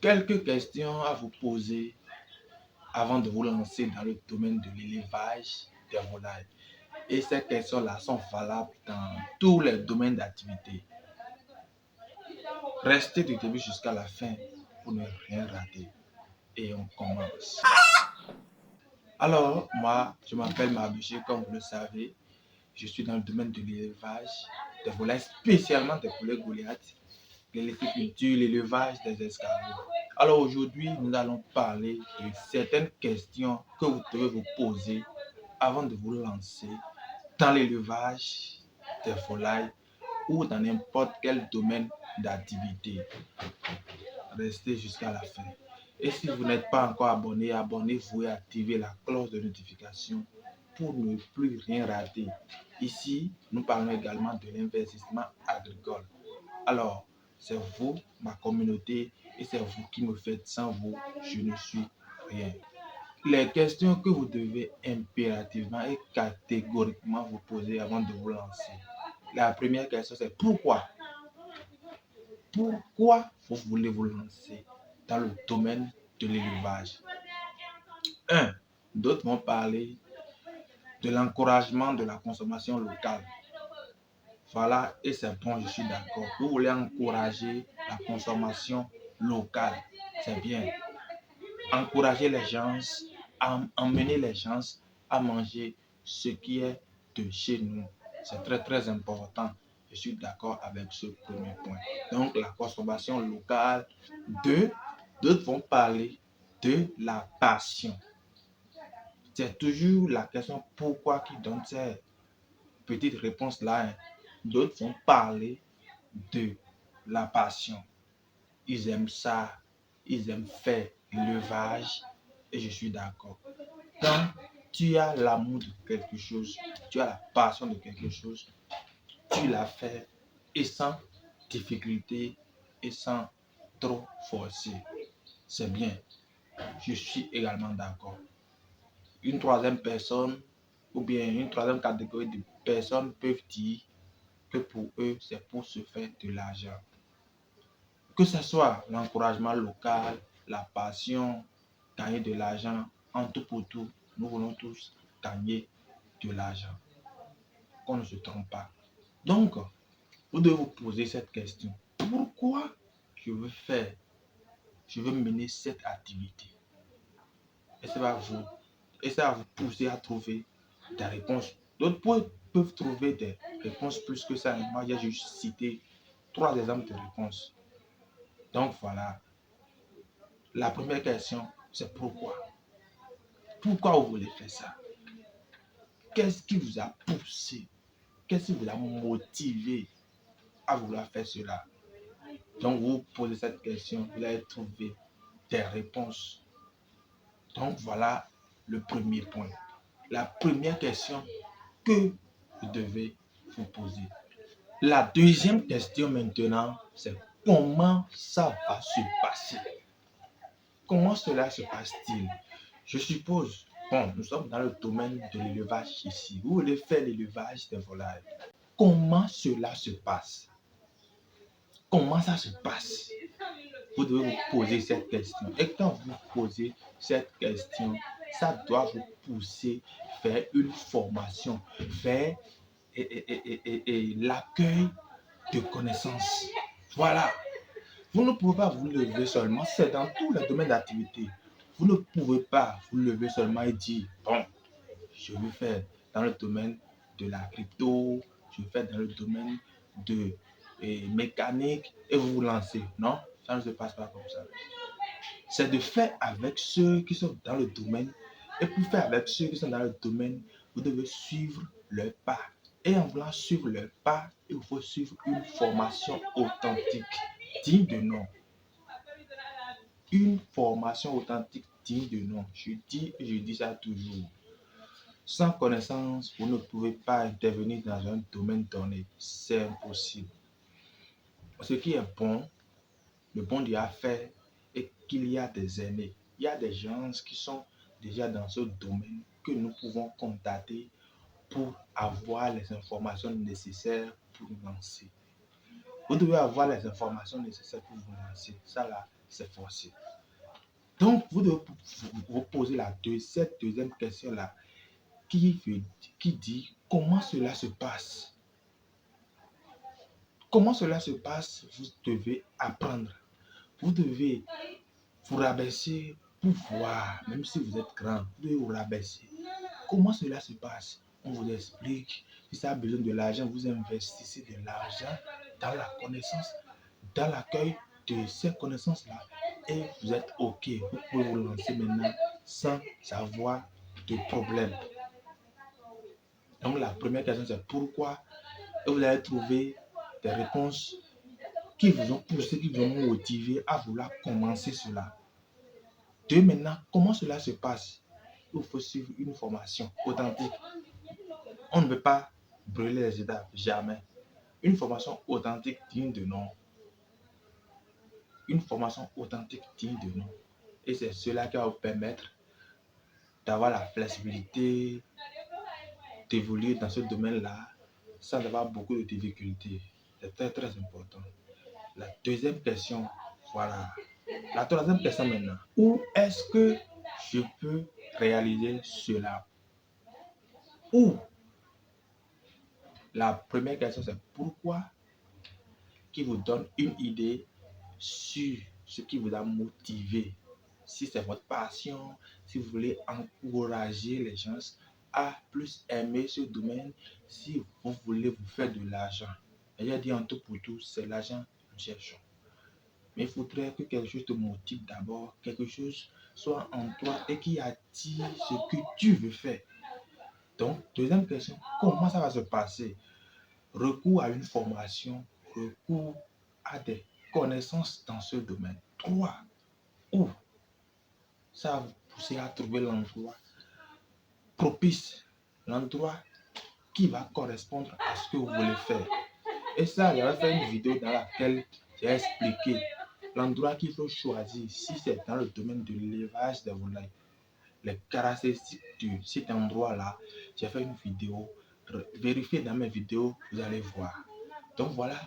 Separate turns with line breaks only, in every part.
quelques questions à vous poser avant de vous lancer dans le domaine de l'élevage des volailles. Et ces questions-là sont valables dans tous les domaines d'activité. Restez du début jusqu'à la fin pour ne rien rater. Et on commence. Alors, moi, je m'appelle Mabouché, comme vous le savez. Je suis dans le domaine de l'élevage des volailles, spécialement des poulets Goliath, l'éléphiculture, l'élevage des escargots. Alors aujourd'hui, nous allons parler de certaines questions que vous devez vous poser avant de vous lancer dans l'élevage des volailles ou dans n'importe quel domaine d'activité. Restez jusqu'à la fin. Et si vous n'êtes pas encore abonné, abonnez-vous et activez la cloche de notification pour ne plus rien rater. Ici, nous parlons également de l'investissement agricole. Alors, c'est vous, ma communauté, et c'est vous qui me faites. Sans vous, je ne suis rien. Les questions que vous devez impérativement et catégoriquement vous poser avant de vous lancer. La première question, c'est pourquoi? Pourquoi vous voulez vous lancer dans le domaine de l'élevage? D'autres vont parler de l'encouragement de la consommation locale. Voilà, et c'est bon, je suis d'accord. Vous voulez encourager la consommation locale. C'est bien. Encourager les gens, emmener les gens à manger ce qui est de chez nous. C'est très, très important. Je suis d'accord avec ce premier point. Donc, la consommation locale. D'autres vont parler de la passion. C'est toujours la question pourquoi qui donne ces petites réponses-là. D'autres vont parler de la passion. Ils aiment ça, ils aiment faire l'élevage et je suis d'accord. Quand tu as l'amour de quelque chose, tu as la passion de quelque chose, tu la fais et sans difficulté et sans trop forcer. C'est bien. Je suis également d'accord. Une troisième personne ou bien une troisième catégorie de personnes peuvent dire que pour eux, c'est pour se faire de l'argent. Que ce soit l'encouragement local, la passion, gagner de l'argent, en tout pour tout, nous voulons tous gagner de l'argent. Qu'on ne se trompe pas. Donc, vous devez vous poser cette question. Pourquoi je veux mener cette activité? Et ça va vous pousser à trouver des réponses. D'autres peuvent trouver des réponses plus que ça. Moi, j'ai juste cité 3 exemples de réponses. Donc, voilà. La première question, c'est pourquoi? Pourquoi vous voulez faire ça? Qu'est-ce qui vous a poussé? Qu'est-ce qui vous a motivé à vouloir faire cela? Donc, vous posez cette question, vous allez trouver des réponses. Donc, voilà le premier point. La première question que vous devez vous poser. La deuxième question maintenant, c'est comment ça va se passer? Comment cela se passe-t-il? Je suppose, bon, nous sommes dans le domaine de l'élevage ici. Vous voulez faire l'élevage des volailles. Comment cela se passe? Comment ça se passe? Vous devez vous poser cette question. Et quand vous posez cette question, ça doit vous pousser à faire une formation, faire l'accueil de connaissances. Voilà. Vous ne pouvez pas vous lever seulement, c'est dans tous les domaines d'activité. Vous ne pouvez pas vous lever seulement et dire, bon, je veux faire dans le domaine de la crypto, je veux faire dans le domaine de mécanique et vous vous lancez. Non, ça ne se passe pas comme ça. C'est de faire avec ceux qui sont dans le domaine et pour faire avec ceux qui sont dans le domaine, vous devez suivre leur pas. Et en voulant suivre leur pas, il faut suivre une formation authentique, digne de nom. Une formation authentique digne de nom. Je dis ça toujours. Sans connaissance, vous ne pouvez pas intervenir dans un domaine donné. C'est impossible. Ce qui est bon, le bon Dieu a fait est qu'il y a des aînés. Il y a des gens qui sont déjà dans ce domaine que nous pouvons contacter pour avoir les informations nécessaires pour nous lancer. Vous devez avoir les informations nécessaires pour vous lancer. Ça là, c'est forcé. Donc, vous devez vous poser cette deuxième question-là qui dit comment cela se passe. Comment cela se passe, vous devez apprendre. Vous devez vous rabaisser pour voir, même si vous êtes grand, vous devez vous rabaisser. Comment cela se passe? On vous explique. Si ça a besoin de l'argent, vous investissez de l'argent dans la connaissance, dans l'accueil de ces connaissances-là. Et vous êtes OK. Vous pouvez vous lancer maintenant sans avoir de problème. Donc la première question, c'est pourquoi? Et vous allez trouver des réponses qui vous ont poussé, qui vous ont motivé à vouloir commencer cela. De maintenant, comment cela se passe? Il faut suivre une formation authentique. On ne veut pas brûler les étapes, jamais. Une formation authentique digne de nom. Une formation authentique digne de nom. Et c'est cela qui va vous permettre d'avoir la flexibilité, d'évoluer dans ce domaine-là sans avoir beaucoup de difficultés. C'est très, très important. La deuxième question, voilà. La troisième question maintenant. Où est-ce que je peux réaliser cela? Où? La première question, c'est pourquoi, qui vous donne une idée sur ce qui vous a motivé. Si c'est votre passion, si vous voulez encourager les gens à plus aimer ce domaine, si vous voulez vous faire de l'argent. Et j'ai dit en tout pour tout, c'est l'argent que nous cherchons. Mais il faudrait que quelque chose te motive d'abord, quelque chose soit en toi et qui attire ce que tu veux faire. Donc, deuxième question, comment ça va se passer? Recours à une formation, recours à des connaissances dans ce domaine. 3. Où ça va vous pousser à trouver l'endroit propice, l'endroit qui va correspondre à ce que vous voulez faire. Et ça, j'avais fait une vidéo dans laquelle j'ai expliqué l'endroit qu'il faut choisir si c'est dans le domaine de l'élevage des volailles. Les caractéristiques de cet endroit-là, j'ai fait une vidéo. Vérifiez dans mes vidéos, vous allez voir. Donc voilà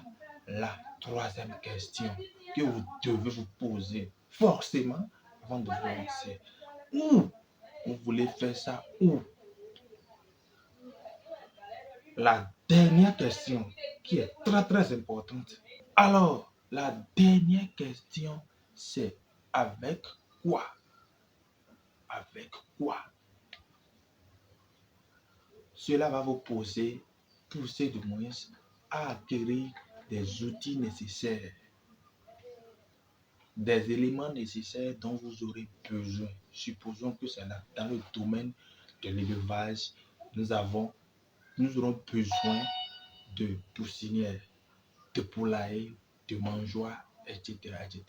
la troisième question que vous devez vous poser forcément avant de vous lancer. Où vous voulez faire ça? Où? La dernière question qui est très très importante. Alors, la dernière question, c'est avec quoi? Avec quoi? Cela va vous pousser de moins à acquérir des outils nécessaires, des éléments nécessaires dont vous aurez besoin. Supposons que c'est là, dans le domaine de l'élevage, nous aurons besoin de poussinières, de poulailler, de mangeoires, etc., etc.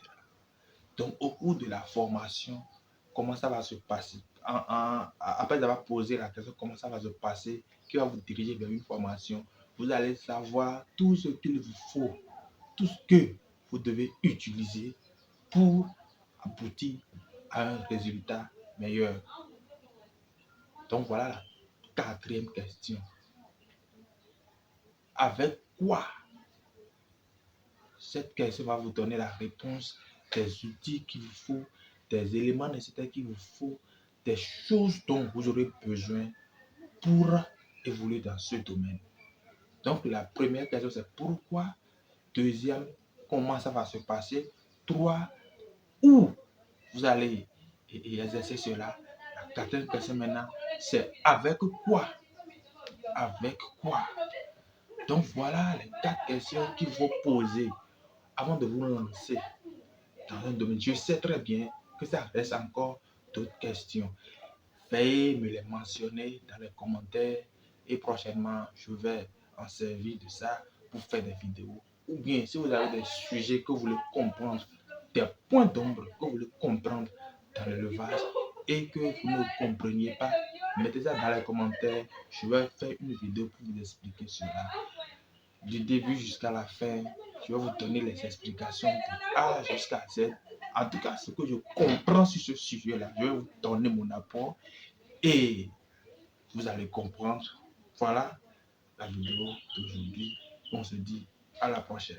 Donc, au cours de la formation, comment ça va se passer? Après avoir posé la question, comment ça va se passer, qui va vous diriger vers une formation, vous allez savoir tout ce qu'il vous faut, tout ce que vous devez utiliser pour aboutir à un résultat meilleur. Donc, voilà la quatrième question. Avec quoi? Cette question va vous donner la réponse des outils qu'il vous faut, des éléments nécessaires qu'il vous faut, des choses dont vous aurez besoin pour évoluer dans ce domaine. Donc, la première question, c'est pourquoi. Deuxième, comment ça va se passer. 3, où vous allez exercer cela. La quatrième question maintenant, c'est avec quoi. Avec quoi. Donc, voilà les 4 questions qu'il faut poser avant de vous lancer dans un domaine. Je sais très bien que ça reste encore d'autres questions. Veuillez me les mentionner dans les commentaires et prochainement, je vais en servir de ça pour faire des vidéos. Ou bien, si vous avez des sujets que vous voulez comprendre, des points d'ombre que vous voulez comprendre dans l'élevage et que vous ne compreniez pas, mettez ça dans les commentaires. Je vais faire une vidéo pour vous expliquer cela. Du début jusqu'à la fin, je vais vous donner les explications de A jusqu'à Z. En tout cas, ce que je comprends sur ce sujet-là, je vais vous donner mon apport et vous allez comprendre. Voilà la vidéo d'aujourd'hui. On se dit à la prochaine.